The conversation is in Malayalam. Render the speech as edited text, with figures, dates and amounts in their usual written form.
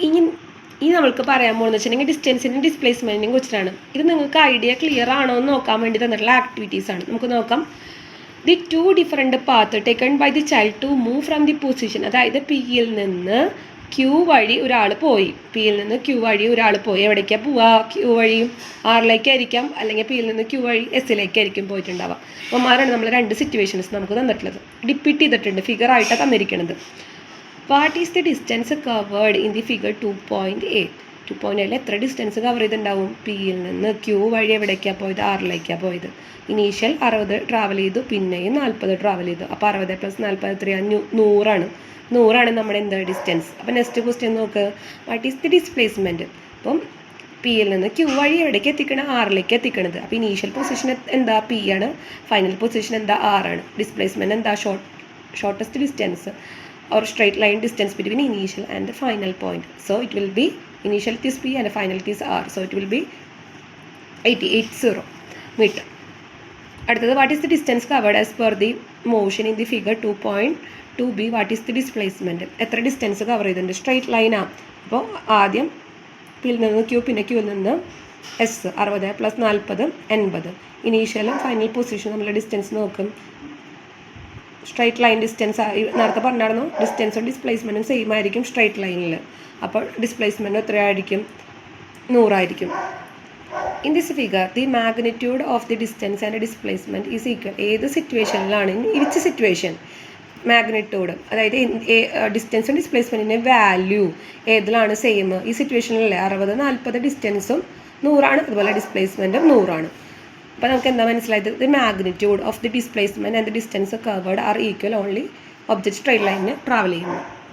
ഇനി നമ്മൾക്ക് പറയാൻ പോകുന്നത് വെച്ചിട്ടുണ്ടെങ്കിൽ ഡിസ്റ്റൻസിനും ഡിസ്പ്ലേസ്മെൻറ്റിനെയും കുറിച്ചിട്ടാണ്. ഇത് നിങ്ങൾക്ക് ഐഡിയ ക്ലിയർ ആണോ എന്ന് നോക്കാൻ വേണ്ടി തന്നിട്ടുള്ള ആക്ടിവിറ്റീസാണ്. നമുക്ക് നോക്കാം. The 2 different path taken by the child to move from the position, അതായത് പിയിൽ നിന്ന് ക്യൂ വഴി ഒരാൾ പോയി. പിയിൽ നിന്ന് ക്യൂ വഴി ഒരാൾ പോയി. എവിടേക്കാണ് പോവുക? ക്യൂ വഴി ആറിലേക്കായിരിക്കാം, അല്ലെങ്കിൽ പിയിൽ നിന്ന് ക്യൂ വഴി എസ്സിലേക്കായിരിക്കും പോയിട്ടുണ്ടാവുക. അപ്പോൾ മാറാണ് നമ്മൾ 2 സിറ്റുവേഷൻസ് നമുക്ക് തന്നിട്ടുള്ളത്. ഡിപ്പിറ്റ് ചെയ്തിട്ടുണ്ട്, ഫിഗർ ആയിട്ടാണ് തന്നിരിക്കുന്നത്. What is the distance covered in the figure 2.8? 2.8 എത്ര ഡിസ്റ്റൻസ് കവർ ചെയ്തിട്ടുണ്ടാവും? പിയിൽ നിന്ന് ക്യൂ വഴി എവിടേക്കാണ് പോയത്? ആറിലേക്കാണ് പോയത്. ഇനീഷ്യൽ 60 ട്രാവൽ ചെയ്തു, പിന്നെയും 40 ട്രാവൽ ചെയ്തു. അപ്പോൾ 60 + 40 എത്രയാണ്? 100ആണ് നമ്മുടെ എന്താ ഡിസ്റ്റൻസ്. അപ്പോൾ നെക്സ്റ്റ് ക്വസ്റ്റ്യൻ നോക്ക്. What is the displacement? അപ്പം പിയിൽ നിന്ന് ക്യൂ വഴി എവിടേക്ക് എത്തിക്കണം? ആറിലേക്ക് എത്തിക്കണത്. അപ്പോൾ ഇനീഷ്യൽ പൊസിഷൻ എന്താ? പി ആണ്. ഫൈനൽ പൊസിഷൻ എന്താ? ആറാണ്. ഡിസ്പ്ലേസ്മെൻറ്റ് എന്താ? Shortest distance or straight line distance between initial and the final point. So it will be initial it is P and final it is R. So it will be 80 meter. അടുത്തത് what is the distance covered as per the motion in the figure 2.2b? what is the displacement? എത്ര ഡിസ്റ്റൻസ് കവർ ചെയ്തിട്ടുണ്ട്? സ്ട്രെയിറ്റ് ലൈനാണ്. അപ്പോൾ ആദ്യം പിയിൽ നിന്ന് ക്യൂ, പിന്നെ ക്യൂവിൽ നിന്ന് എസ്. 60 + 40 80. ഇനീഷ്യലും ഫൈനൽ പൊസിഷൻ നമ്മൾ ഡിസ്റ്റൻസ് നോക്കും. സ്ട്രൈറ്റ് ലൈൻ ഡിസ്റ്റൻസ് നേരത്തെ പറഞ്ഞായിരുന്നു. ഡിസ്റ്റൻസും ഡിസ്പ്ലേസ്മെൻറ്റും സെയിം ആയിരിക്കും സ്ട്രൈറ്റ് ലൈനിൽ. അപ്പോൾ ഡിസ്പ്ലേസ്മെൻറ്റ് എത്രയായിരിക്കും? 100 ആയിരിക്കും. In this figure the magnitude of the distance and displacement is equal. ഏത് സിറ്റുവേഷനിലാണ്? Which situation? മാഗ്നിറ്റ്യൂഡ്, അതായത് ഡിസ്റ്റൻസും ഡിസ്പ്ലേസ്മെൻറ്റിൻ്റെ വാല്യൂ ഏതിലാണ് സെയിം? ഈ സിറ്റുവേഷനിലല്ലേ? 60 40 ഡിസ്റ്റൻസും 100ആണ്, അതുപോലെ ഡിസ്പ്ലേസ്മെൻറ്റും 100ആണ്. അപ്പോൾ നമുക്ക് എന്താ മനസ്സിലായത്? The magnitude of the displacement and the distance covered are equal only object straight ലൈനിന് ട്രാവൽ ചെയ്യുന്നു.